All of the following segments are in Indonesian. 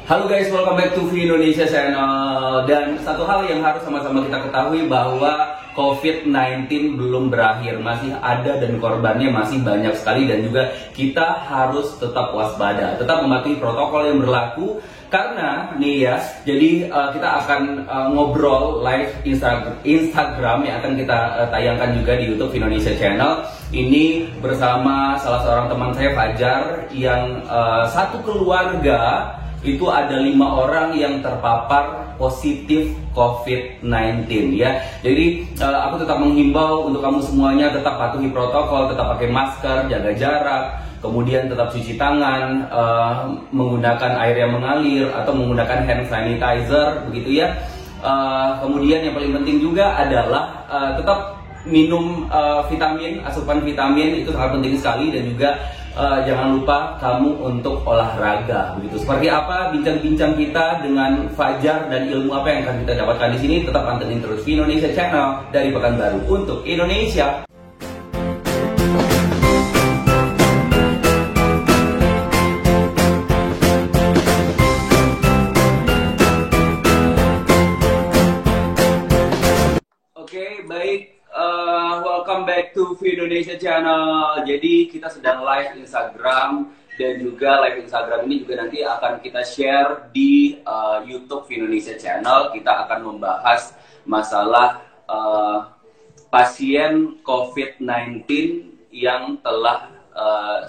Halo guys, welcome back to Indonesia Channel. Dan satu hal yang harus sama-sama kita ketahui bahwa COVID-19 belum berakhir, masih ada dan korbannya masih banyak sekali, dan juga kita harus tetap waspada, tetap mematuhi protokol yang berlaku. Karena nih ya, jadi kita akan ngobrol live Instagram yang akan kita tayangkan juga di YouTube Indonesia Channel. Ini bersama salah seorang teman saya, Fajar, yang satu keluarga itu ada 5 orang yang terpapar positif COVID-19 ya. Jadi aku tetap menghimbau untuk kamu semuanya tetap patuhi protokol, tetap pakai masker, jaga jarak, kemudian tetap cuci tangan, menggunakan air yang mengalir atau menggunakan hand sanitizer begitu ya. Kemudian yang paling penting juga adalah tetap minum vitamin, asupan vitamin itu sangat penting sekali, dan juga jangan lupa kamu untuk olahraga begitu. Seperti apa bincang-bincang kita dengan Fajar dan ilmu apa yang akan kita dapatkan di sini? Tetap pantengin terus Indonesia Channel dari Pekanbaru untuk Indonesia. Oke, baik. Welcome back to Indonesia Channel. Jadi kita sedang live Instagram, dan juga live Instagram ini juga nanti akan kita share di YouTube Indonesia Channel. Kita akan membahas masalah pasien COVID-19 yang telah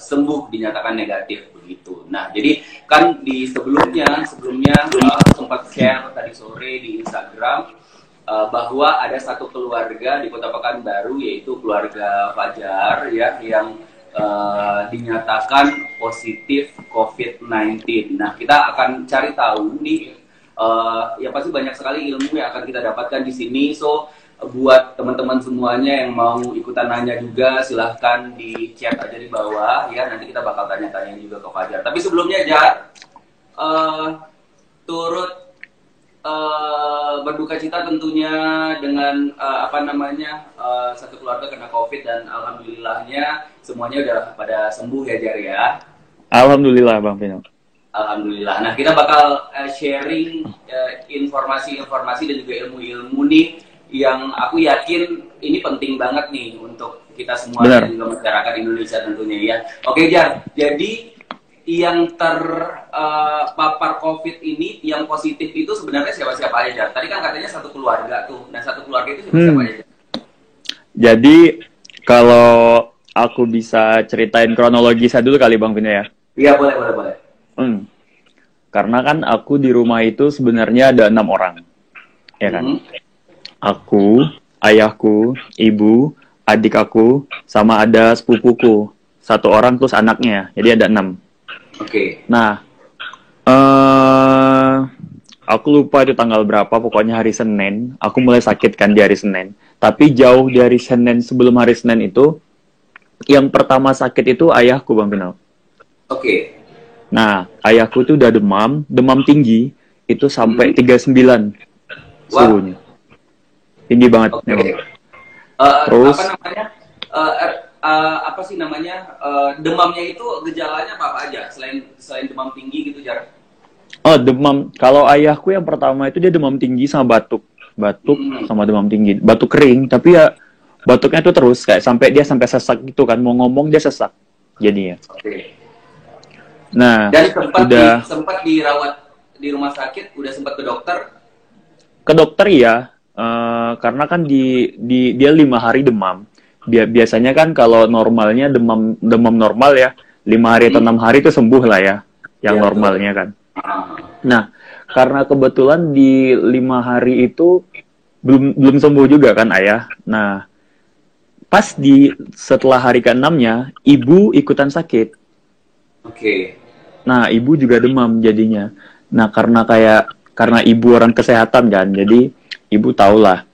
sembuh dinyatakan negatif begitu. Nah, jadi kan di sebelumnya sempat share tadi sore di Instagram bahwa ada satu keluarga di Kota Pekanbaru, yaitu keluarga Fajar ya, yang dinyatakan positif COVID-19. Nah, kita akan cari tahu nih, ya pasti banyak sekali ilmu yang akan kita dapatkan di sini. So, buat teman-teman semuanya yang mau ikutan nanya juga, silahkan di chat aja di bawah ya. Nanti kita bakal tanya-tanya juga ke Fajar. Tapi sebelumnya, Jar, turut berduka cita tentunya dengan satu keluarga kena COVID, dan alhamdulillahnya semuanya udah pada sembuh ya, Jar ya. Alhamdulillah, Bang Vino. Alhamdulillah. Nah, kita bakal sharing informasi-informasi dan juga ilmu-ilmu nih yang aku yakin ini penting banget nih untuk kita semua. Benar. Dan juga masyarakat Indonesia tentunya ya. Oke, Jar. Jadi yang terpapar COVID ini, yang positif itu sebenarnya siapa-siapa aja, Jar? Tadi kan katanya satu keluarga tuh. Nah, satu keluarga itu siapa aja, Jar? Jadi, kalau aku bisa ceritain kronologisnya dulu kali, Bang Vino ya? Iya, boleh. Karena kan aku di rumah itu sebenarnya ada 6 orang. Ya kan? Aku, ayahku, ibu, adik aku, sama ada sepupuku. 1 orang plus anaknya. Jadi ada 6. Oke. Nah, aku lupa itu tanggal berapa, pokoknya hari Senin. Aku mulai sakit kan di hari Senin. Tapi jauh dari Senin, sebelum hari Senin itu, yang pertama sakit itu ayahku, Bang Vino. Oke. Nah, ayahku tuh udah demam tinggi, itu sampai 39 suhunya. Tinggi banget. Oke. Terus, demamnya itu gejalanya apa aja selain demam tinggi gitu, Jar? oh demam, kalau ayahku yang pertama itu dia demam tinggi sama batuk sama demam tinggi, batuk kering, tapi ya batuknya tuh terus kayak sampai sesak gitu kan, mau ngomong dia sesak jadinya. Oke. Nah, dan udah sempat dirawat di rumah sakit, udah sempat ke dokter? Ke dokter ya, karena kan dia 5 hari demam. Biasanya kan kalau normalnya demam normal ya 5 hari atau 6 hari itu sembuh lah ya, yang normalnya kan. Nah, karena kebetulan di 5 hari itu belum sembuh juga kan ayah. Nah, pas setelah hari ke-6-nya ibu ikutan sakit. Oke. Nah, ibu juga demam jadinya. Nah, karena ibu orang kesehatan kan, jadi ibu tahulah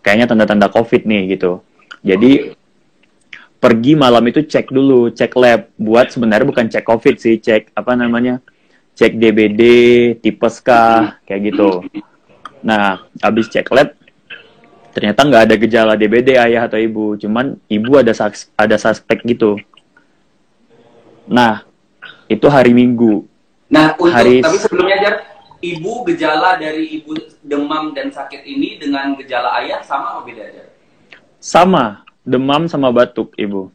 kayaknya tanda-tanda COVID nih gitu. Jadi pergi malam itu cek dulu, cek lab. Buat sebenarnya bukan cek COVID sih, cek cek DBD, tipes kah, kayak gitu. Nah, habis cek lab, ternyata nggak ada gejala DBD ayah atau ibu, cuman ibu ada suspek gitu. Nah, itu hari Minggu. Nah, Hari tapi sebelumnya Jar, ibu gejala dari ibu demam dan sakit ini dengan gejala ayah sama apa beda Jar? sama, demam sama batuk ibu.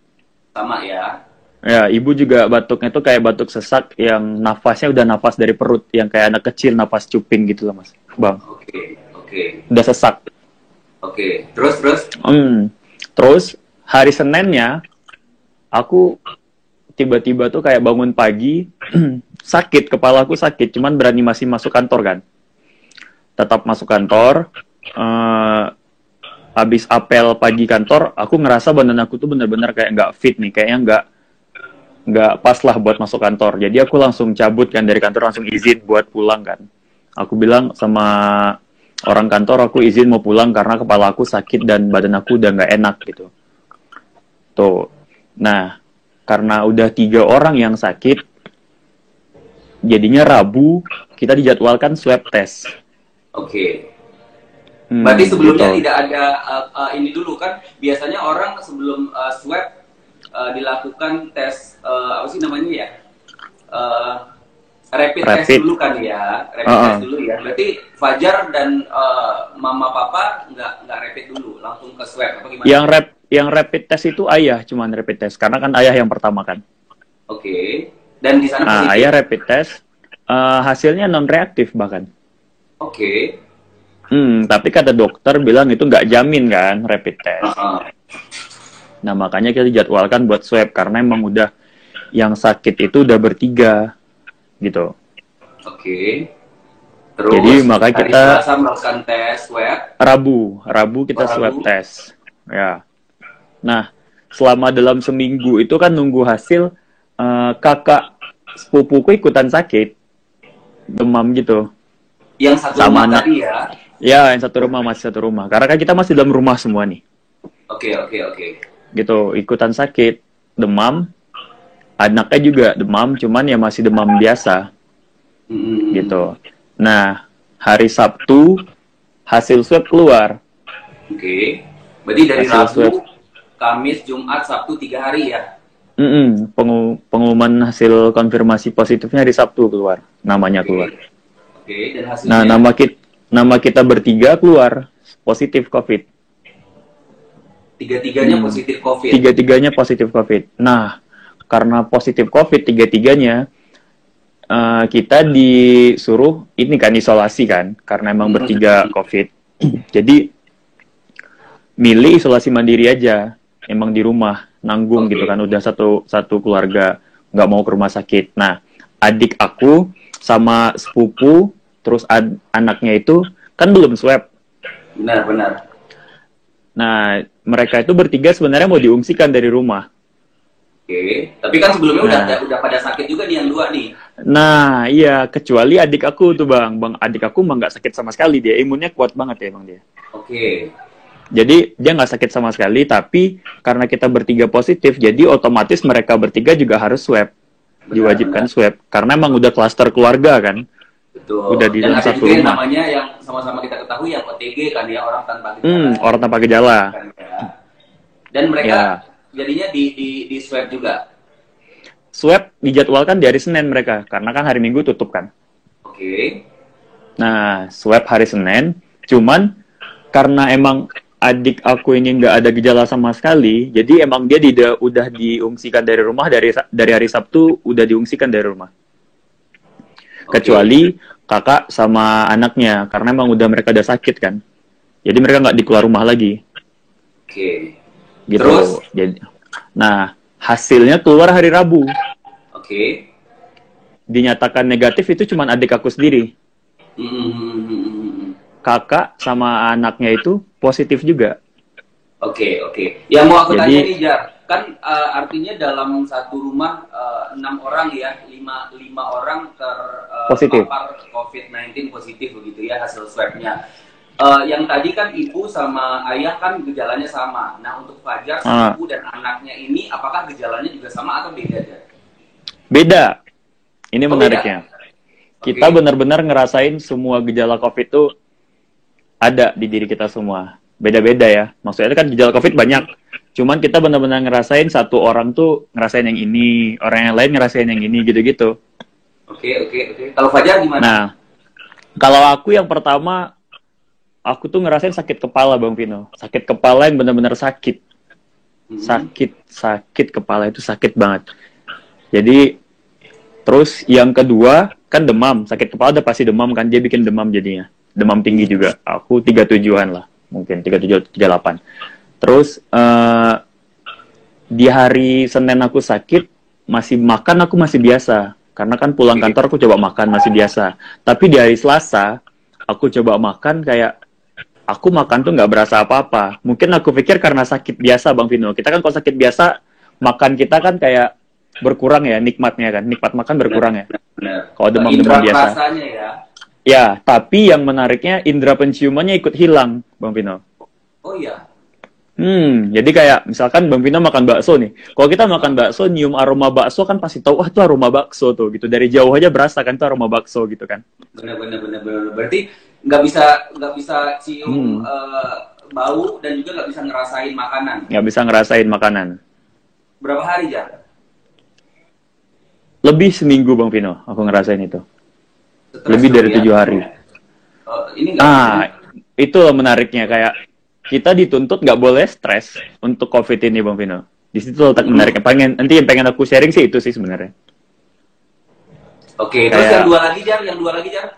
Sama ya. Ya, ibu juga batuknya tuh kayak batuk sesak yang nafasnya udah nafas dari perut, yang kayak anak kecil nafas cuping gitu loh, Mas. Bang, Oke, oke, udah sesak. oke. Terus. Terus hari Seninnya aku tiba-tiba tuh kayak bangun pagi sakit, kepalaku sakit, cuman berani masih masuk kantor kan. Tetap masuk kantor. Habis apel pagi kantor, aku ngerasa badan aku tuh bener-bener kayak nggak fit nih, kayaknya nggak pas lah buat masuk kantor. Jadi aku langsung cabut kan dari kantor, langsung izin buat pulang kan. Aku bilang sama orang kantor aku izin mau pulang karena kepala aku sakit dan badan aku udah nggak enak gitu. Tuh. Nah, karena udah 3 orang yang sakit, jadinya Rabu kita dijadwalkan swab test. Oke. Berarti sebelumnya gitu. tidak ada ini dulu kan? Biasanya orang sebelum swab dilakukan tes apa sih namanya ya? Rapid test dulu kan ya, test dulu ya. Berarti Fajar dan mama papa nggak rapid dulu, langsung ke swab apa gimana? Yang rapid test itu ayah, cuman rapid test karena kan ayah yang pertama kan. Oke. Dan di sana positif? Ayah rapid test, hasilnya non reaktif bahkan. Oke. Tapi kata dokter bilang itu nggak jamin kan rapid test. Nah makanya kita dijadwalkan buat swab karena emang udah yang sakit itu udah bertiga gitu. Oke. Terus jadi makanya kita Selasa melakukan tes swab. Rabu kita swab test. Ya. Nah selama dalam seminggu itu kan nunggu hasil, kakak sepupuku ikutan sakit demam gitu. Yang satu sama rumah tadi ya? Ya, yang masih satu rumah. Karena kan kita masih dalam rumah semua nih. Oke. Gitu, ikutan sakit, demam. Anaknya juga demam, cuman ya masih demam biasa. Gitu. Nah, hari Sabtu, hasil swab keluar. Oke. Berarti dari Rabu, Kamis, Jumat, Sabtu 3 hari ya? Pengumuman hasil konfirmasi positifnya hari Sabtu keluar. Namanya keluar. Oke, dan hasilnya? Nah, nama kita bertiga keluar positif COVID. Tiga-tiganya positif COVID? Tiga-tiganya positif COVID. Nah, karena positif COVID tiga-tiganya, kita disuruh ini kan isolasi kan, karena emang bertiga COVID. Jadi, milih isolasi mandiri aja, emang di rumah, nanggung gitu kan, udah satu keluarga, nggak mau ke rumah sakit. Nah, adik aku sama sepupu, terus anaknya itu kan belum swab. Benar. Nah, mereka itu bertiga sebenarnya mau diungsikan dari rumah. Oke, tapi kan sebelumnya udah pada sakit juga nih yang 2 nih. Nah, iya, kecuali adik aku tuh bang adik aku mah nggak sakit sama sekali, dia imunnya kuat banget ya bang dia. Oke. Jadi dia nggak sakit sama sekali, tapi karena kita bertiga positif, jadi otomatis mereka bertiga juga harus swab. Diwajibkan swab karena emang udah klaster keluarga kan. Betul. Udah di dalam satu rumah. Dan namanya yang sama-sama kita ketahui yang OTG kan ya, orang tanpa gejala. Orang tanpa gejala. Kan, ya. Dan mereka jadinya di swab juga. Swab dijadwalkan di hari Senin mereka, karena kan hari Minggu tutup kan. Oke. Nah, swab hari Senin, cuman karena emang adik aku ini nggak ada gejala sama sekali, jadi emang dia udah diungsikan dari rumah dari hari Sabtu, udah diungsikan dari rumah. Kecuali kakak sama anaknya, karena emang mereka udah sakit kan. Jadi mereka nggak dikeluar rumah lagi. Oke. Gitu. Terus? Nah, hasilnya keluar hari Rabu. Oke. Dinyatakan negatif itu cuma adik aku sendiri. Kakak sama anaknya itu positif juga. Oke. Yang mau aku tanya nih Jar, kan artinya dalam satu rumah 6 orang ya, 5 orang terpapar COVID-19 positif begitu ya hasil swabnya. Yang tadi kan ibu sama ayah kan gejalanya sama. Nah untuk Fajar, ibu dan anaknya ini apakah gejalanya juga sama atau beda Jar? Beda. Ini menariknya. Kita benar-benar ngerasain semua gejala COVID itu ada di diri kita semua. Beda-beda ya. Maksudnya kan gejala COVID banyak. Cuman kita benar-benar ngerasain satu orang tuh ngerasain yang ini, orang yang lain ngerasain yang ini, gitu-gitu. Oke. Kalau Fajar gimana? Nah, kalau aku yang pertama, aku tuh ngerasain sakit kepala Bang Vino. Sakit kepala yang benar-benar sakit. Sakit kepala itu sakit banget. Jadi, terus yang kedua, kan demam. Sakit kepala udah pasti demam kan, dia bikin demam jadinya. Demam tinggi juga. Aku 37-an lah, mungkin 37, 38. Terus, di hari Senin aku sakit, masih makan aku masih biasa. Karena kan pulang kantor aku coba makan masih biasa. Tapi di hari Selasa, aku coba makan kayak, aku makan tuh nggak berasa apa-apa. Mungkin aku pikir karena sakit biasa Bang Vino. Kita kan kalau sakit biasa, makan kita kan kayak berkurang ya nikmatnya kan. Nikmat makan berkurang ya. Kalau demam-demam biasa. Rasanya ya. Ya, tapi yang menariknya indera penciumannya ikut hilang Bang Vino. Oh iya. Jadi kayak misalkan Bang Vino makan bakso nih. Kalau kita makan bakso, nyium aroma bakso kan pasti tahu, tuh aroma bakso tuh gitu. Dari jauh aja berasa kan tuh aroma bakso gitu kan. Benar. Berarti nggak bisa cium bau dan juga nggak bisa ngerasain makanan. Nggak bisa ngerasain makanan. Berapa hari, Jar? Lebih seminggu Bang Vino, aku ngerasain itu. Stres lebih dari ya? 7 hari. Itu menariknya kayak kita dituntut nggak boleh stres untuk COVID ini Bang Vino. Di situ letak menariknya. Nanti yang pengen aku sharing sih itu sih sebenarnya. Oke, terus yang dua lagi Jar?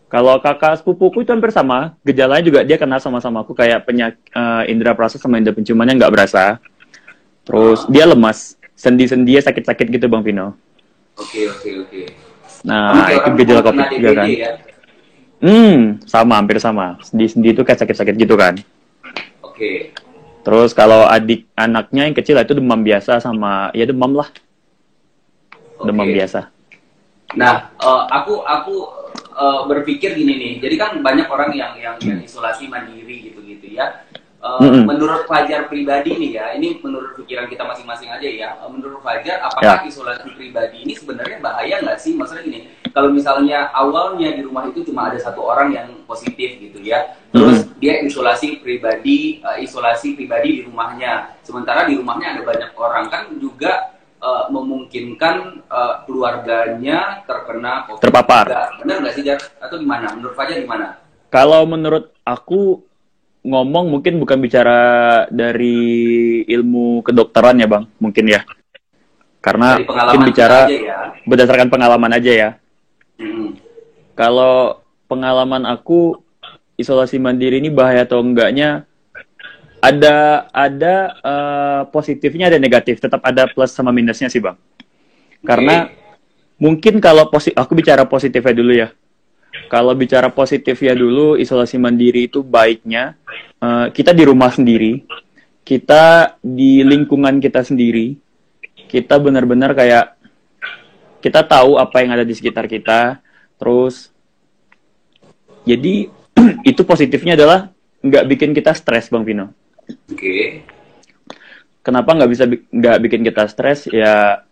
Kalau kakak sepupuku itu hampir sama, gejalanya juga dia kena sama-sama aku kayak indera perasa sama indera penciumannya nggak berasa. Terus dia lemas, sendi-sendinya sakit-sakit gitu Bang Vino. Oke. Nah, itu gejala COVID juga kan. Ya? Sama, hampir sama. Sendi-sendi itu kayak sakit-sakit gitu kan. Oke. Terus kalau anaknya yang kecil itu demam biasa sama, ya demam lah. Demam biasa. Nah, aku berpikir gini nih. Jadi kan banyak orang yang isolasi mandiri gitu ya. Menurut Fajar pribadi nih ya, ini menurut pikiran kita masing-masing aja ya. Menurut Fajar, apakah isolasi pribadi ini sebenarnya bahaya nggak sih? Maksudnya gini, kalau misalnya awalnya di rumah itu cuma ada satu orang yang positif gitu ya, terus dia isolasi pribadi di rumahnya, sementara di rumahnya ada banyak orang, kan juga memungkinkan keluarganya terkena COVID. Terpapar. Benar nggak sih, Jar? Atau gimana? Menurut Fajar gimana? Kalau menurut aku ngomong mungkin bukan bicara dari ilmu kedokteran ya Bang, mungkin ya. Karena mungkin bicara berdasarkan pengalaman aja ya. Kalau pengalaman aku, isolasi mandiri ini bahaya atau enggaknya, ada positifnya, ada negatif, tetap ada plus sama minusnya sih Bang. Karena mungkin kalau aku bicara positifnya dulu ya. Kalau bicara positif ya dulu, isolasi mandiri itu baiknya kita di rumah sendiri, kita di lingkungan kita sendiri, kita benar-benar kayak kita tahu apa yang ada di sekitar kita, terus jadi itu positifnya adalah nggak bikin kita stres Bang Vino. Oke. Kenapa nggak bikin kita stres ya?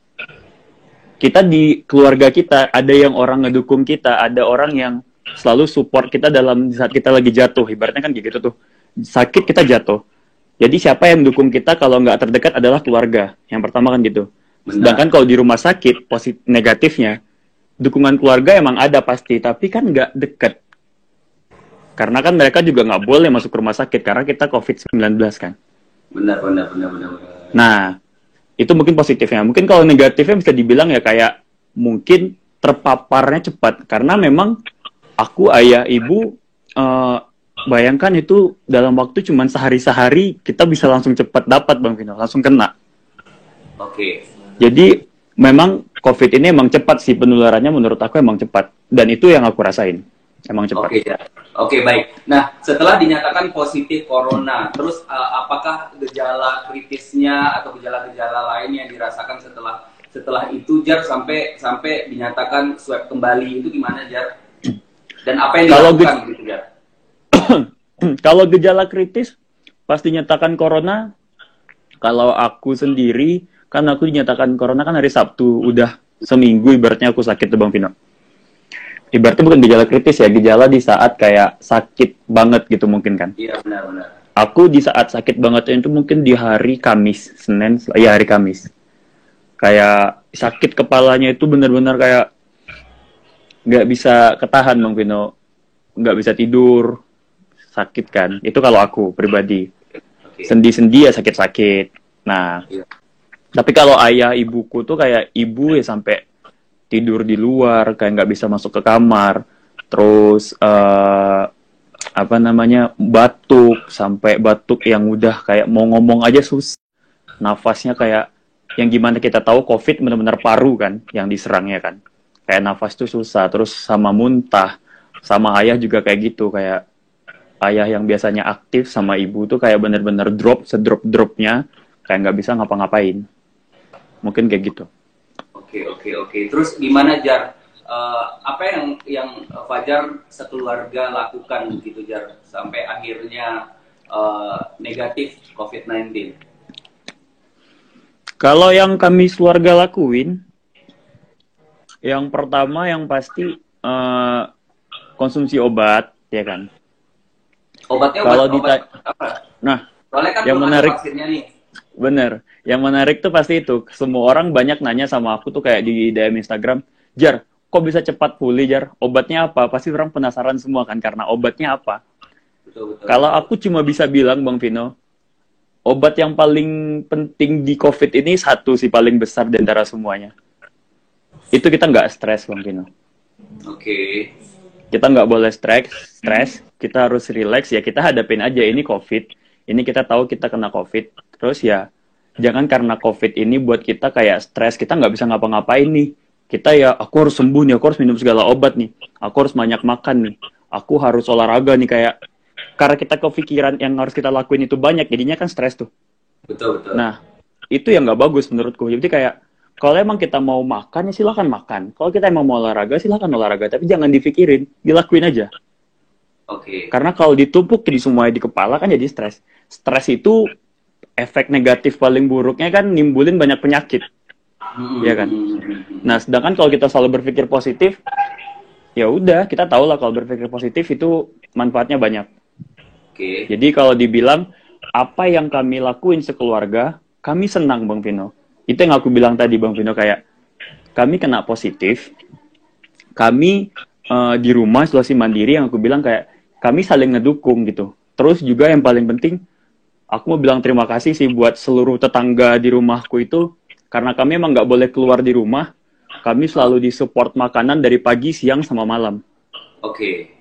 Kita di keluarga kita ada yang orang ngedukung kita, ada orang yang selalu support kita dalam saat kita lagi jatuh. Ibaratnya kan gitu tuh, sakit kita jatuh. Jadi siapa yang mendukung kita kalau nggak terdekat adalah keluarga. Yang pertama kan gitu. Sedangkan kalau di rumah sakit, negatifnya, dukungan keluarga emang ada pasti, tapi kan nggak dekat. Karena kan mereka juga nggak boleh masuk ke rumah sakit karena kita COVID-19 kan. Benar. Nah, itu mungkin positifnya. Mungkin kalau negatifnya bisa dibilang ya kayak mungkin terpaparnya cepat. Karena memang aku, ayah, ibu, bayangkan itu dalam waktu cuma sehari-sehari kita bisa langsung cepat dapat Bang Vino, langsung kena. Oke. Jadi memang COVID ini emang cepat sih penularannya, menurut aku emang cepat. Dan itu yang aku rasain. Emang cepat. Oke, baik. Nah, setelah dinyatakan positif corona, terus apakah gejala kritisnya atau gejala-gejala lain yang dirasakan setelah itu, Jar, sampai dinyatakan swab kembali, itu gimana, Jar? Dan apa yang dilakukan gitu, Jar? Kalau gejala kritis pas dinyatakan corona, kalau aku sendiri kan aku dinyatakan corona kan hari Sabtu, udah seminggu ibaratnya aku sakit tuh Bang Vino. Ibaratnya bukan gejala kritis ya, gejala di saat kayak sakit banget gitu mungkin kan. Iya, benar. Aku di saat sakit banget itu mungkin di hari Kamis, Senin, ya hari Kamis. Kayak sakit kepalanya itu benar-benar kayak nggak bisa ketahan Bang Vino, nggak bisa tidur, sakit kan. Itu kalau aku pribadi. Oke. Sendi-sendi ya sakit-sakit. Nah, Iya. tapi kalau ayah ibuku tuh kayak ibu ya sampai tidur di luar, kayak nggak bisa masuk ke kamar. Terus apa namanya, batuk, sampai batuk yang udah kayak mau ngomong aja susah. Nafasnya kayak yang gimana kita tahu COVID benar-benar paru kan yang diserangnya kan. Kayak nafas tuh susah, terus sama muntah. Sama ayah juga kayak gitu, kayak ayah yang biasanya aktif sama ibu tuh kayak bener-bener drop, sedrop-dropnya, kayak nggak bisa ngapa-ngapain. Mungkin kayak gitu. Oke. Terus gimana Jar? Apa yang Fajar sekeluarga lakukan gitu Jar sampai akhirnya negatif COVID-19? Kalau yang kami keluarga lakuin, yang pertama yang pasti konsumsi obat, ya kan. Obatnya Kalau obat apa? Nah, Soalnya kan yang belum ada menarik, vaksinnya nih. bener. Yang menarik tuh pasti itu. Semua orang banyak nanya sama aku tuh kayak di DM Instagram, Jar, kok bisa cepat pulih, Jar? Obatnya apa? Pasti orang penasaran semua kan, karena obatnya apa? Betul. Kalau aku cuma bisa bilang, Bang Vino, obat yang paling penting di COVID ini satu sih, paling besar di antara semuanya. Itu kita nggak stres, Bang Vino. Oke. Kita nggak boleh stres, kita harus relax, ya kita hadapin aja ini COVID, ini kita tahu kita kena COVID, terus ya jangan karena COVID ini buat kita kayak stres, kita nggak bisa ngapa-ngapain nih, kita ya aku harus sembuh nih, aku harus minum segala obat nih, aku harus banyak makan nih, aku harus olahraga nih, kayak karena kita kepikiran yang harus kita lakuin itu banyak, jadinya kan stres tuh. Betul. Nah, itu yang nggak bagus menurutku. Jadi kayak, kalau emang kita mau makan, ya silahkan makan. Kalau kita emang mau olahraga, silahkan olahraga. Tapi jangan dipikirin, dilakuin aja. Oke. Karena kalau ditumpuk di semua di kepala kan jadi stres. Stres itu efek negatif paling buruknya kan nimbulin banyak penyakit. Ya kan? Nah, sedangkan kalau kita selalu berpikir positif, ya udah, kita tahu lah kalau berpikir positif itu manfaatnya banyak. Oke. Jadi kalau dibilang, apa yang kami lakuin sekeluarga, kami senang Bang Vino. Itu yang aku bilang tadi Bang Vino, kayak kami kena positif, kami di rumah isolasi mandiri, yang aku bilang kayak kami saling ngedukung gitu. Terus juga yang paling penting, aku mau bilang terima kasih sih buat seluruh tetangga di rumahku itu, karena kami emang nggak boleh keluar di rumah, kami selalu disupport makanan dari pagi, siang, sama malam. Oke.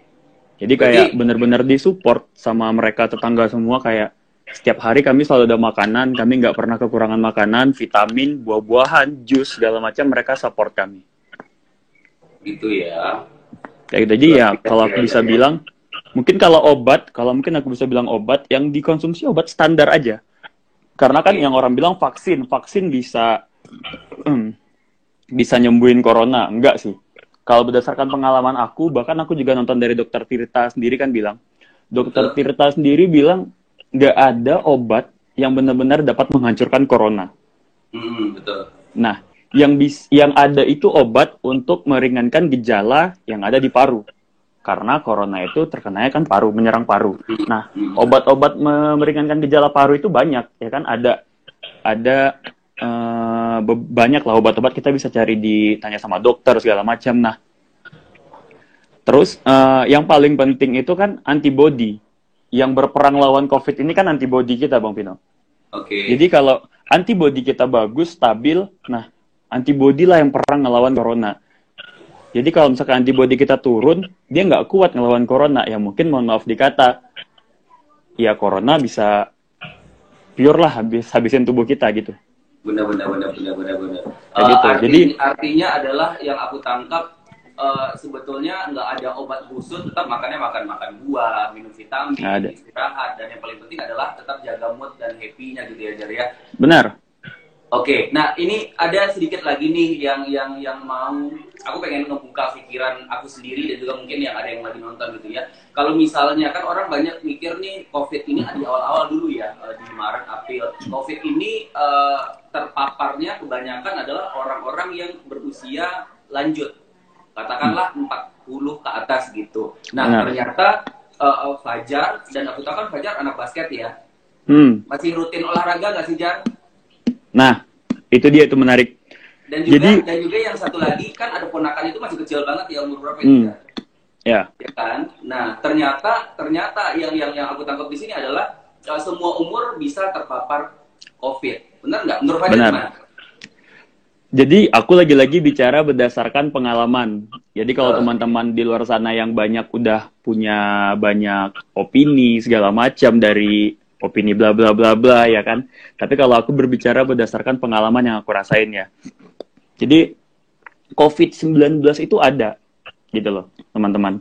Jadi kayak bener-bener disupport sama mereka tetangga semua, kayak setiap hari kami selalu ada makanan, kami nggak pernah kekurangan makanan, vitamin, buah-buahan, jus, segala macam, mereka support kami. Gitu ya. Kayak gitu aja ya, kalau aku bisa bilang, mungkin kalau mungkin aku bisa bilang obat, yang dikonsumsi obat standar aja. Karena kan yang orang bilang vaksin bisa bisa nyembuhin corona, enggak sih. Kalau berdasarkan pengalaman aku, bahkan aku juga nonton dari Dokter Tirta sendiri kan bilang, Dokter Tirta sendiri bilang, nggak ada obat yang benar-benar dapat menghancurkan corona. Betul. Nah, yang ada itu obat untuk meringankan gejala yang ada di paru. Karena corona itu terkenanya kan paru, menyerang paru. Nah, obat-obat meringankan gejala paru itu banyak, ya kan? Ada banyak lah obat-obat, kita bisa cari, ditanya sama dokter segala macam. Nah, terus yang paling penting itu kan antibody. Yang berperang lawan COVID ini kan antibody kita, Bang Pino. Oke. Jadi kalau antibody kita bagus, stabil, nah antibody lah yang perang ngelawan corona. Jadi kalau misalkan antibody kita turun, dia nggak kuat ngelawan corona, ya mungkin mohon maaf dikata, ya corona bisa pure lah habisin tubuh kita gitu. Benar. Gitu. Jadi artinya adalah yang aku tangkap, sebetulnya nggak ada obat khusus, tetap makan buah, minum vitamin, istirahat, dan yang paling penting adalah tetap jaga mood dan happy-nya gitu ya Jar ya. Benar. Oke, nah ini ada sedikit lagi nih yang mau, aku pengen ngebuka pikiran aku sendiri dan juga mungkin yang ada yang lagi nonton gitu ya. Kalau misalnya kan orang banyak mikir nih COVID ini di awal-awal dulu ya, di Maret, April. COVID ini terpaparnya kebanyakan adalah orang-orang yang berusia lanjut. Katakanlah 40 ke atas gitu. Nah, ternyata Fajar, dan aku tahu kan Fajar anak basket ya. Masih rutin olahraga nggak sih, Jar? Nah, itu dia, itu menarik. Dan juga yang satu lagi kan ada ponakan itu masih kecil banget ya, umur berapa itu? Ya. Ya kan? Nah, ternyata yang aku tangkap di sini adalah semua umur bisa terpapar COVID. Benar nggak? Menurut Fajar gimana? Jadi aku lagi-lagi bicara berdasarkan pengalaman. Jadi kalau teman-teman di luar sana yang banyak udah punya banyak opini segala macam, dari opini bla bla bla bla ya kan. Tapi kalau aku berbicara berdasarkan pengalaman yang aku rasain ya. Jadi COVID-19 itu ada gitu loh, teman-teman.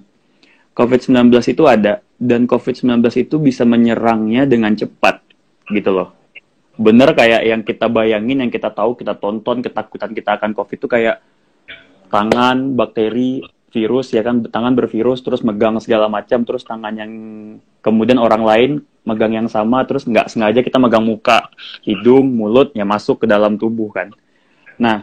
COVID-19 itu ada, dan COVID-19 itu bisa menyerangnya dengan cepat gitu loh. Bener kayak yang kita bayangin, yang kita tahu, kita tonton, ketakutan kita akan COVID itu kayak tangan, bakteri, virus, ya kan, tangan bervirus, terus megang segala macam, terus tangan yang kemudian orang lain megang yang sama, terus nggak sengaja kita megang muka, hidung, mulut, ya masuk ke dalam tubuh kan. Nah,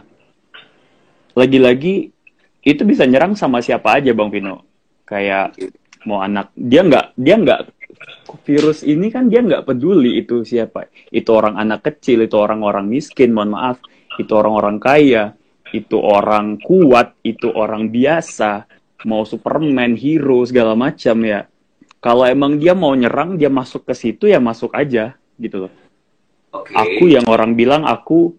lagi-lagi itu bisa nyerang sama siapa aja Bang Vino. Kayak mau anak, dia nggak virus ini kan dia nggak peduli itu siapa. Itu orang anak kecil, itu orang-orang miskin, mohon maaf, itu orang-orang kaya, itu orang kuat, itu orang biasa, mau Superman, hero, segala macam ya. Kalau emang dia mau nyerang, dia masuk ke situ ya masuk aja gitu loh. Aku yang orang bilang aku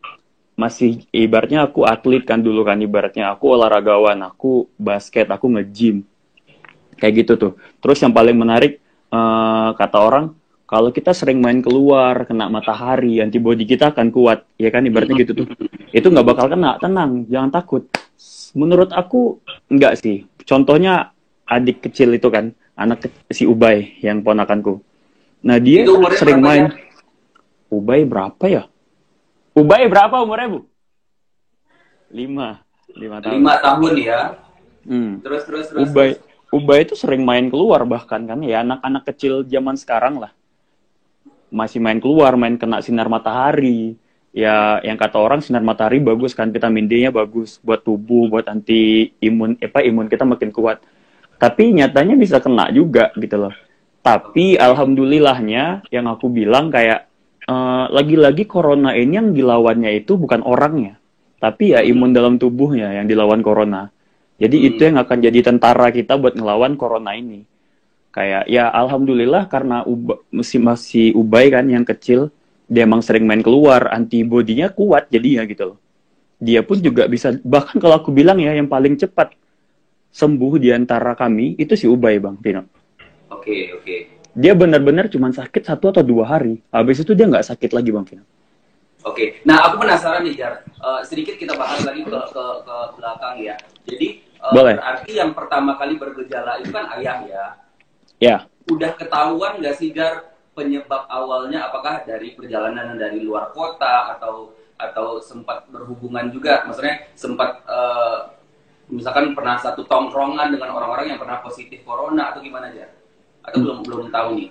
masih ibaratnya aku atlet kan dulu kan, ibaratnya aku olahragawan, aku basket, aku nge-gym. Kayak gitu tuh. Terus yang paling menarik, kata orang, kalau kita sering main keluar, kena matahari, antibodi kita akan kuat. Ya kan, ibaratnya gitu tuh. Itu nggak bakal kena, tenang, jangan takut. Menurut aku, nggak sih. Contohnya, adik kecil itu kan, si Ubay, yang ponakanku. Nah, dia sering main. Ya? Ubay berapa ya? Ubay berapa umurnya, Bu? 5 tahun. 5 tahun ya. Terus. Ubay itu sering main keluar bahkan kan ya, anak-anak kecil zaman sekarang lah masih main keluar, main kena sinar matahari ya. Yang kata orang sinar matahari bagus kan, vitamin D-nya bagus buat tubuh, buat anti imun, imun kita makin kuat. Tapi nyatanya bisa kena juga gitu loh. Tapi alhamdulillahnya yang aku bilang kayak lagi-lagi corona ini yang dilawannya itu bukan orangnya, tapi ya imun dalam tubuhnya yang dilawan corona. Jadi itu yang akan jadi tentara kita buat ngelawan corona ini. Kayak ya alhamdulillah karena masih Ubay kan yang kecil, dia emang sering main keluar, antibodinya kuat jadinya gitu loh. Dia pun juga bisa, bahkan kalau aku bilang ya yang paling cepat sembuh di antara kami itu si Ubay Bang Vino. Oke. Dia benar-benar cuma sakit 1 atau 2 hari. Habis itu dia nggak sakit lagi Bang Vino. Oke. Nah aku penasaran nih Jar. Sedikit kita bahas lagi ke belakang ya. Jadi berarti yang pertama kali bergejala itu kan ayah ya? Ya. Udah ketahuan nggak sih Jar penyebab awalnya? Apakah dari perjalanan dari luar kota atau sempat berhubungan juga? Maksudnya sempat misalkan pernah satu tongkrongan dengan orang-orang yang pernah positif corona atau gimana Jar? Atau belum tahu nih?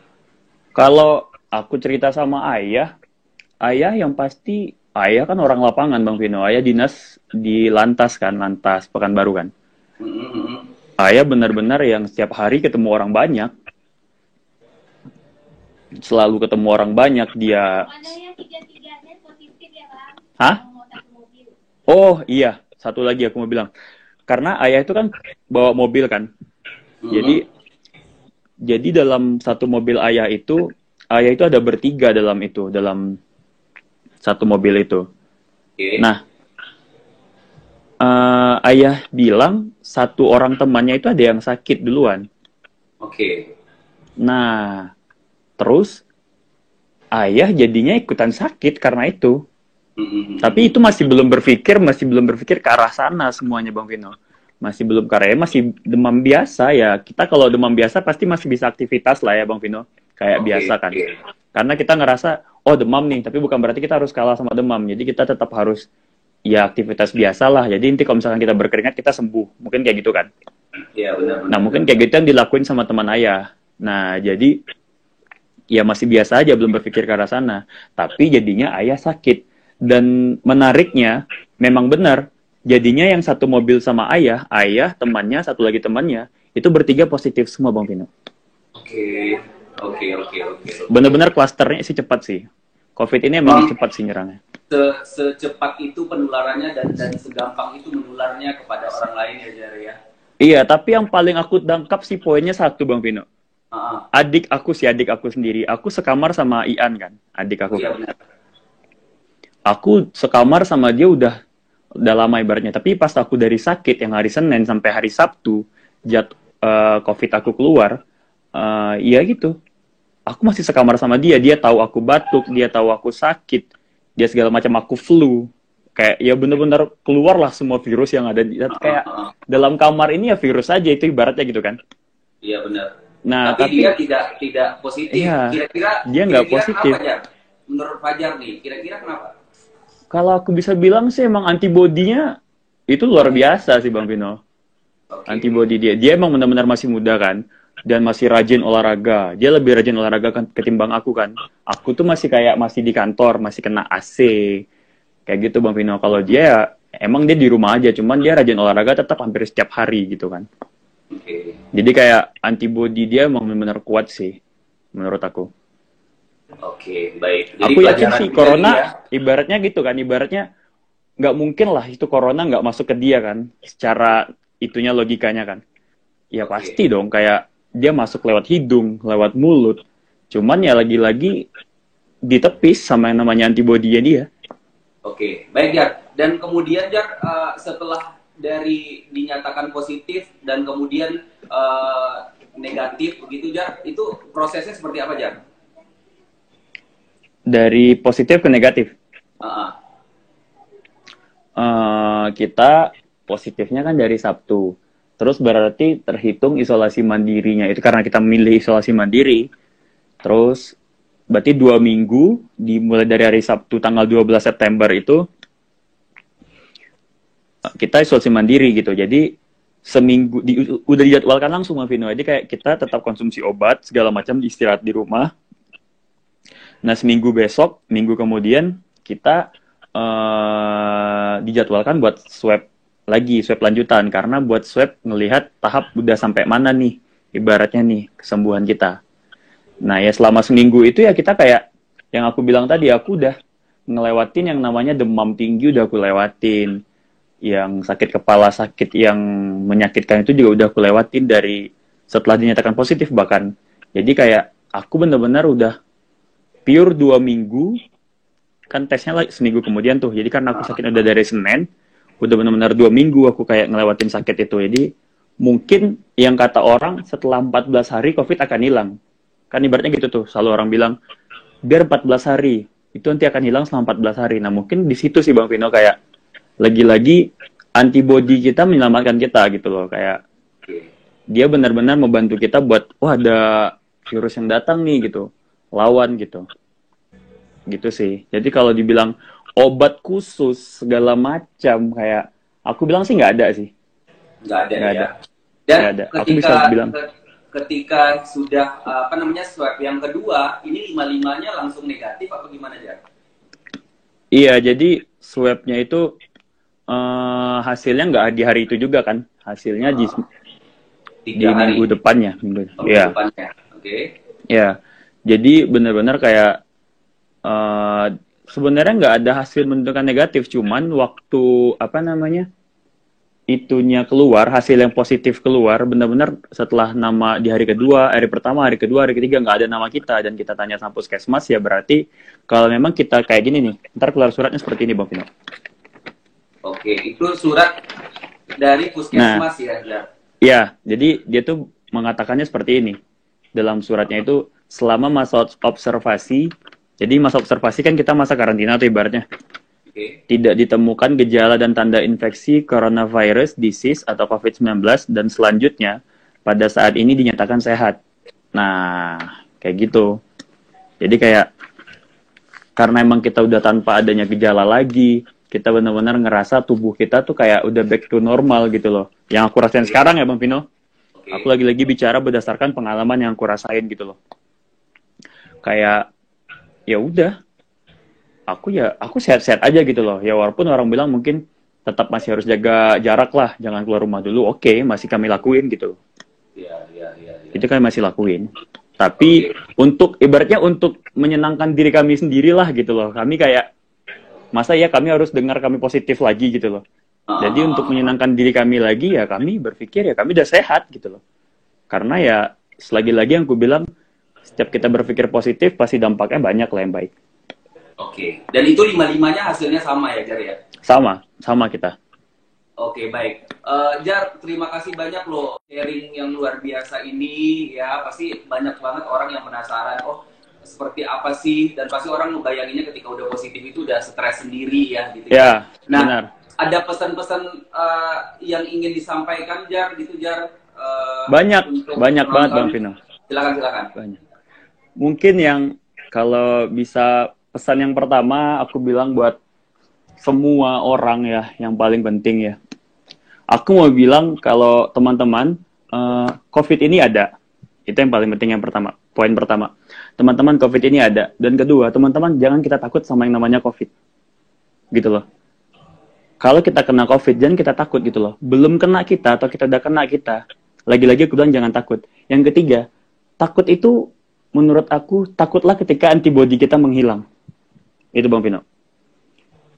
Kalau aku cerita sama ayah yang pasti ayah kan orang lapangan Bang Vino. Ayah dinas di Lantas Pekanbaru kan. Ayah benar-benar yang setiap hari ketemu orang banyak. Selalu ketemu orang banyak dia. Hah? Oh iya, satu lagi aku mau bilang. Karena ayah itu kan bawa mobil kan. Jadi dalam satu mobil ayah itu ada bertiga dalam satu mobil itu. Nah, ayah bilang satu orang temannya itu ada yang sakit duluan. Nah, terus ayah jadinya ikutan sakit karena itu. Tapi itu masih belum berpikir ke arah sana semuanya Bang Vino. Masih belum, karena masih demam biasa ya. Kita kalau demam biasa pasti masih bisa aktivitas lah ya Bang Vino. Kayak biasa kan. Karena kita ngerasa, oh demam nih, tapi bukan berarti kita harus kalah sama demam. Jadi kita tetap harus ya aktivitas biasa lah. Jadi inti kalau misalkan kita berkeringat kita sembuh. Mungkin kayak gitu kan. Iya benar. Nah mungkin kayak gitu yang dilakuin sama teman ayah. Nah jadi ya masih biasa aja, belum berpikir ke arah sana. Tapi jadinya ayah sakit. Dan menariknya memang benar. Jadinya yang satu mobil sama ayah, temannya, satu lagi temannya, itu bertiga positif semua Bang Vino. Oke. Bener-bener klasternya sih cepat sih. COVID ini emang cepat sih nyerangnya. secepat itu penularannya dan segampang itu menularnya kepada orang lain ya Jar ya. Iya, tapi yang paling aku tangkap sih poinnya satu Bang Vino. Ah, Adik aku sendiri. Aku sekamar sama Ian kan, adik aku iya kan. benar. Aku sekamar sama dia udah lama ibaratnya. Tapi pas aku dari sakit yang hari Senin sampai hari Sabtu, COVID aku keluar, iya gitu. Aku masih sekamar sama dia. Dia tahu aku batuk, dia tahu aku sakit, dia segala macam aku flu. Kayak ya bener-bener keluar lah semua virus yang ada di kayak dalam kamar ini ya virus aja itu ibaratnya gitu kan. Iya benar. Nah, Tapi dia tidak positif. iya, Kira-kira dia nggak positif. kenapa Jar? Menurut Fajar nih, kira-kira kenapa? Kalau aku bisa bilang sih emang antibodinya itu luar biasa sih Bang Vino. Oke. Antibody dia emang benar-benar masih muda kan dan masih rajin olahraga. Dia lebih rajin olahraga kan ketimbang aku kan. Aku tuh masih kayak masih di kantor, masih kena AC. Kayak gitu Bang Vino. Kalau dia ya, emang dia di rumah aja, cuman dia rajin olahraga tetap hampir setiap hari gitu kan. Oke. Jadi kayak antibody dia emang benar-benar kuat sih menurut aku. Oke, baik. Jadi Aku yakin pelajaran sih juga corona nih ya. ibaratnya gitu kan, ibaratnya nggak mungkin lah itu corona nggak masuk ke dia kan, secara itunya logikanya kan. Ya Oke. pasti dong, kayak dia masuk lewat hidung, lewat mulut. Cuman ya lagi-lagi ditepis sama yang namanya antibody dia. Oke, baik Jar. Dan kemudian Jar, setelah dari dinyatakan positif dan kemudian negatif begitu Jar, itu prosesnya seperti apa Jar? Dari positif ke negatif. Ah, Kita positifnya kan dari Sabtu. Terus berarti terhitung isolasi mandirinya. Itu karena kita memilih isolasi mandiri. Terus berarti 2 minggu, dimulai dari hari Sabtu tanggal 12 September itu, kita isolasi mandiri gitu. Jadi seminggu, udah dijadwalkan langsung sama Vino. Jadi kayak kita tetap konsumsi obat, segala macam, istirahat di rumah. Nah, seminggu besok, minggu kemudian, kita dijadwalkan buat swab lagi, swab lanjutan. Karena buat swab ngelihat tahap udah sampai mana nih, ibaratnya nih, kesembuhan kita. Nah, ya selama seminggu itu ya kita kayak, yang aku bilang tadi, aku udah ngelewatin yang namanya demam tinggi, udah aku lewatin. Yang sakit kepala, sakit yang menyakitkan itu juga udah aku lewatin dari setelah dinyatakan positif bahkan. Jadi kayak, aku bener-bener udah pure 2 minggu, kan tesnya lagi seminggu kemudian tuh. Jadi karena aku sakit udah dari Senin, udah benar-benar 2 minggu aku kayak ngelewatin sakit itu. Jadi mungkin yang kata orang setelah 14 hari COVID akan hilang. Kan ibaratnya gitu tuh, selalu orang bilang, biar 14 hari, itu nanti akan hilang selama 14 hari. Nah mungkin di situ sih Bang Vino kayak, lagi-lagi antibody kita menyelamatkan kita gitu loh. Kayak, dia benar-benar membantu kita buat, wah ada virus yang datang nih gitu, lawan gitu. Gitu sih. Jadi kalau dibilang obat khusus segala macam kayak aku bilang sih nggak ada sih. nggak ada Nggak ya. ada. Dan Nggak ada. Aku ketika bisa bilang. ketika sudah apa namanya swab yang kedua, ini 5-5-nya langsung negatif atau gimana Jar? Iya, jadi swabnya itu hasilnya nggak di hari itu juga kan. Hasilnya di 3 hari. minggu depannya. Minggu Iya. depannya. Oke. Ya. Jadi benar-benar kayak sebenarnya nggak ada hasil menentukan negatif, cuman waktu apa namanya itunya keluar, hasil yang positif keluar, benar-benar setelah nama di hari kedua, hari pertama, hari kedua, hari ketiga nggak ada nama kita dan kita tanya sama puskesmas ya berarti kalau memang kita kayak gini nih, ntar keluar suratnya seperti ini Bang Vino. Oke, itu surat dari puskesmas ya Jar? Ya, jadi dia tuh mengatakannya seperti ini dalam suratnya itu selama masa observasi. Jadi masa observasi kan kita masa karantina tuh ibaratnya. Oke. Tidak ditemukan gejala dan tanda infeksi coronavirus disease atau COVID-19 dan selanjutnya pada saat ini dinyatakan sehat. Nah, kayak gitu. Jadi kayak karena emang kita udah tanpa adanya gejala lagi, kita benar-benar ngerasa tubuh kita tuh kayak udah back to normal gitu loh. Yang aku rasain sekarang ya Bang Vino. Oke. Aku lagi-lagi bicara berdasarkan pengalaman yang aku rasain gitu loh. Kayak ya udah, aku sehat-sehat aja gitu loh. Ya walaupun orang bilang mungkin tetap masih harus jaga jarak lah, jangan keluar rumah dulu. Oke, masih kami lakuin gitu. Iya. Itu kami masih lakuin. Tapi untuk ibaratnya untuk menyenangkan diri kami sendiri lah gitu loh. Kami kayak Masa ya kami harus dengar kami positif lagi gitu loh. Jadi untuk menyenangkan diri kami lagi ya kami berpikir ya kami udah sehat gitu loh. Karena ya selagi-lagi yang aku bilang setiap kita berpikir positif pasti dampaknya banyak lah yang baik. Oke. Dan itu 5-5-nya hasilnya sama ya, Jar ya? Sama kita. Oke, baik. Jar, terima kasih banyak loh sharing yang luar biasa ini ya. Pasti banyak banget orang yang penasaran, oh seperti apa sih? Dan pasti orang ngebayanginnya ketika udah positif itu udah stres sendiri ya gitu ya. Nah, benar. Ada pesan-pesan yang ingin disampaikan, Jar, gitu, Jar? Banyak banget Bang Vino. Silakan. Banyak. Mungkin yang kalau bisa pesan yang pertama aku bilang buat semua orang ya, yang paling penting ya. Aku mau bilang kalau teman-teman, COVID ini ada. Itu yang paling penting yang pertama. Poin pertama. Teman-teman, COVID ini ada. Dan kedua, teman-teman jangan kita takut sama yang namanya COVID. Gitu loh. Kalau kita kena COVID, jangan kita takut gitu loh. Belum kena kita atau kita udah kena kita. Lagi-lagi aku bilang jangan takut. Yang ketiga, takut itu menurut aku, takutlah ketika antibodi kita menghilang. Itu Bang Vino.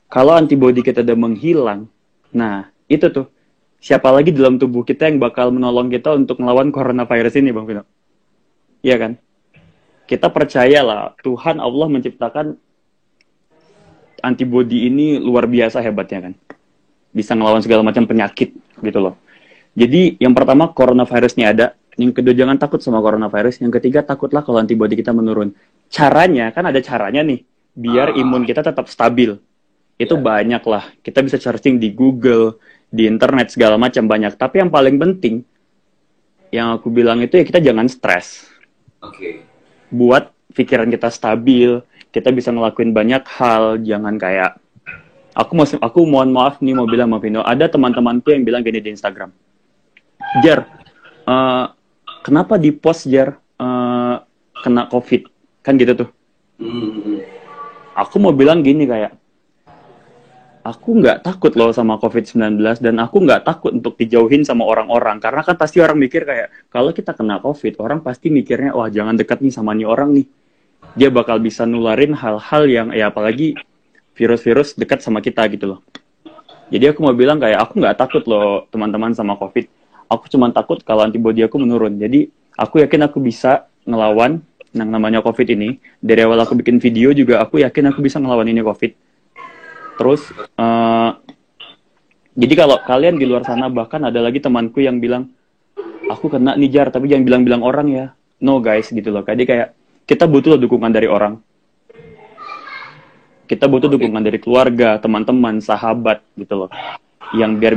Kalau antibodi kita udah menghilang, nah itu tuh, siapa lagi dalam tubuh kita yang bakal menolong kita untuk melawan coronavirus ini Bang Vino? Iya kan? Kita percayalah, Tuhan Allah menciptakan antibodi ini luar biasa hebatnya kan. Bisa ngelawan segala macam penyakit gitu loh. Jadi yang pertama coronavirusnya ada, yang kedua jangan takut sama coronavirus, yang ketiga takutlah kalau antibodi kita menurun. Caranya, kan ada caranya nih, biar imun kita tetap stabil. Itu banyak lah, kita bisa searching di Google, di internet segala macam banyak. Tapi yang paling penting, yang aku bilang itu ya kita jangan stres. Buat pikiran kita stabil, kita bisa ngelakuin banyak hal, jangan kayak aku mohon maaf nih mau bilang sama Vino, ada teman-temanku yang bilang gini di Instagram, Jar, kenapa di post Jar kena COVID, kan gitu tuh. Aku mau bilang gini kayak, aku nggak takut loh sama COVID-19 dan aku nggak takut untuk dijauhin sama orang-orang karena kan pasti orang mikir kayak kalau kita kena COVID orang pasti mikirnya wah jangan dekat nih sama nih orang nih, dia bakal bisa nularin hal-hal yang ya apalagi virus-virus dekat sama kita gitu loh. Jadi aku mau bilang kayak aku nggak takut loh teman-teman sama COVID, aku cuma takut kalau antibodi aku menurun. Jadi aku yakin aku bisa ngelawan yang namanya COVID ini. Dari awal aku bikin video juga aku yakin aku bisa ngelawan ini COVID. Terus jadi kalau kalian di luar sana, bahkan ada lagi temanku yang bilang aku kena nih Jar tapi jangan bilang-bilang orang ya. No guys gitu loh. Kayak kita butuh loh dukungan dari orang. Kita butuh dukungan dari keluarga, teman-teman, sahabat gitu loh. Yang biar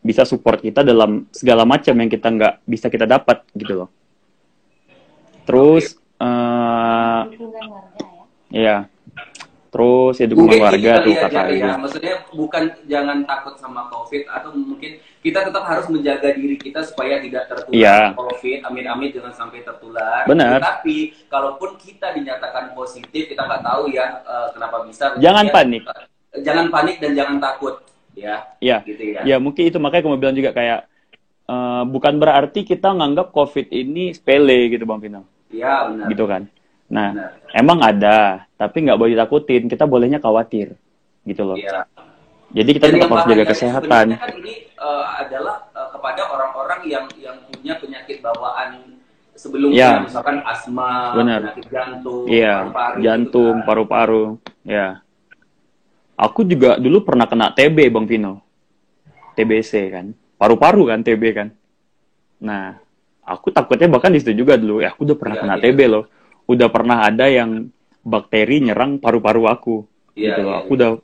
bisa support kita dalam segala macam yang kita nggak bisa kita dapat gitu loh. Terus Dukungan warga ya. Terus ya dukungan warga tuh kata ya. Maksudnya bukan jangan takut sama COVID atau mungkin kita tetap harus menjaga diri kita supaya tidak tertular COVID. Amin-amin jangan sampai tertular. Benar. Tapi kalaupun kita dinyatakan positif, kita nggak tahu ya kenapa bisa. Jangan panik. Jangan panik dan jangan takut. Ya. Gitu ya. Ya mungkin itu makanya aku mau bilang juga kayak bukan berarti kita nganggap COVID ini sepele gitu Bang Vino. Iya benar. Gitu kan. Nah, emang ada, tapi nggak boleh ditakutin. Kita bolehnya khawatir, gitu loh. Iya. Jadi kita tetap harus jaga kesehatan. Kan ini adalah kepada orang-orang yang punya penyakit bawaan sebelumnya, misalkan asma, penyakit jantung, paru-paru, paru-paru. Ya. Aku juga dulu pernah kena TB, Bang Vino. TBC kan, paru-paru kan TB kan. Nah, aku takutnya bahkan di situ juga dulu. Aku udah pernah kena TB loh. Udah pernah ada yang bakteri nyerang paru-paru aku, gitu loh. Aku udah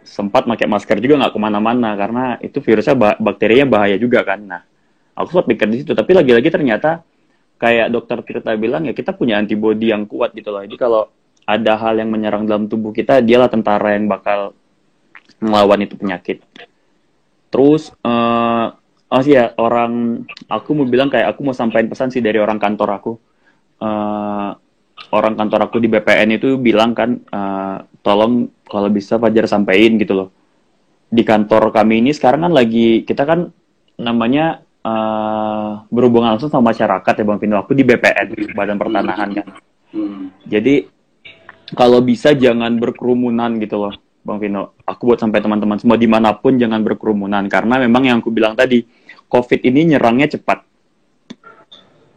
sempat pakai masker juga nggak kemana-mana karena itu virusnya bakterinya bahaya juga kan. Nah, aku sempat pikir di situ, tapi lagi-lagi ternyata kayak dokter Tirta bilang ya kita punya antibodi yang kuat gitu loh. Jadi kalau ada hal yang menyerang dalam tubuh kita, dialah tentara yang bakal melawan itu penyakit. Terus aku mau bilang kayak aku mau sampaikan pesan sih dari orang kantor aku. Orang kantor aku di BPN itu bilang kan tolong kalau bisa Fajar sampein gitu loh, di kantor kami ini sekarang kan kita kan namanya berhubungan langsung sama masyarakat ya Bang Vino. Aku di BPN Badan Pertanahan kan. Jadi kalau bisa jangan berkerumunan gitu loh, Bang Vino. Aku buat sampai teman-teman semua dimanapun jangan berkerumunan. Karena memang yang aku bilang tadi, COVID ini nyerangnya cepat.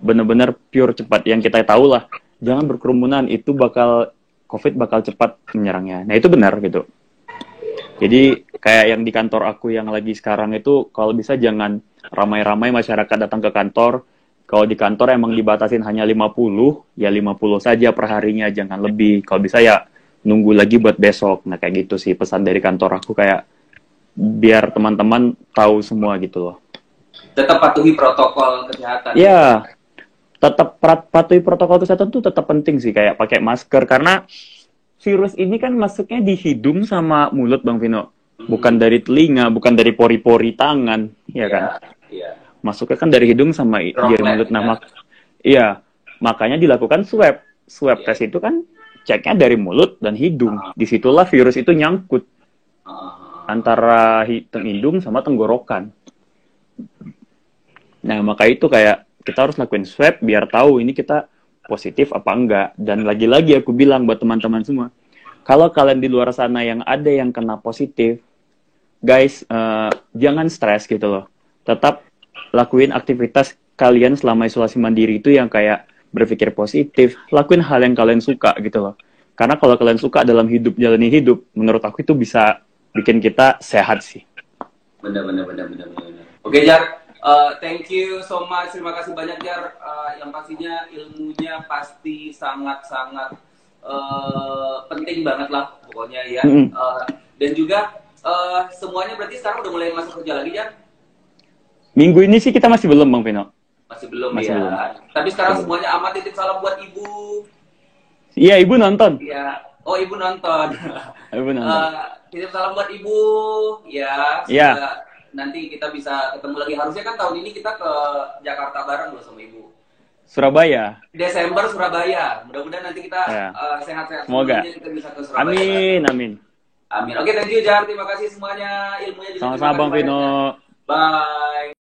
Bener-bener pure cepat. Yang kita tahu lah, jangan berkerumunan, itu COVID bakal cepat menyerangnya. Nah itu benar gitu. Jadi kayak yang di kantor aku yang lagi sekarang itu, kalau bisa jangan ramai-ramai masyarakat datang ke kantor. Kalau di kantor emang dibatasin hanya 50, ya 50 saja per harinya, jangan lebih. Kalau bisa ya nunggu lagi buat besok. Nah kayak gitu sih pesan dari kantor aku, kayak biar teman-teman tahu semua gitu loh. Tetap patuhi protokol kesehatan. Iya, tetap patuhi protokol kesehatan tuh tetap penting sih, kayak pakai masker, karena virus ini kan masuknya di hidung sama mulut Bang Vino. Bukan dari telinga, bukan dari pori-pori tangan, ya kan? Iya. Masuknya kan dari hidung sama dia mulut. Nah, iya, makanya dilakukan swab. Swab test itu kan ceknya dari mulut dan hidung. Disitulah virus itu nyangkut antara hidung sama tenggorokan. Nah, maka itu kayak kita harus lakuin swab biar tahu ini kita positif apa enggak. Dan lagi-lagi aku bilang buat teman-teman semua, kalau kalian di luar sana yang ada yang kena positif, guys, jangan stres gitu loh. Tetap lakuin aktivitas kalian selama isolasi mandiri itu yang kayak berpikir positif. Lakuin hal yang kalian suka gitu loh. Karena kalau kalian suka dalam hidup, jalani hidup, menurut aku itu bisa bikin kita sehat sih. Benar. Oke, Jar. Thank you so much. Terima kasih banyak, Jar. Yang pastinya ilmunya pasti sangat-sangat penting banget lah pokoknya ya. Dan juga semuanya berarti sekarang udah mulai masuk kerja lagi, Jar? Minggu ini sih kita masih belum, Bang Vino. Masih belum masih ya. Belum. Tapi sekarang semuanya amat, titip salam buat Ibu. Iya, Ibu nonton. Iya. Oh, Ibu nonton. Ibu nonton. Titip salam buat Ibu. Ya. Iya. Nanti kita bisa ketemu lagi. Harusnya kan tahun ini kita ke Jakarta bareng loh sama Ibu. Surabaya. Desember Surabaya. Mudah-mudahan nanti kita sehat-sehat. Semoga. Kita bisa ke Surabaya. Amin. Oke, thank you, Jar. Terima kasih semuanya. Ilmunya juga. Sama-sama, Bang Vino. Bye.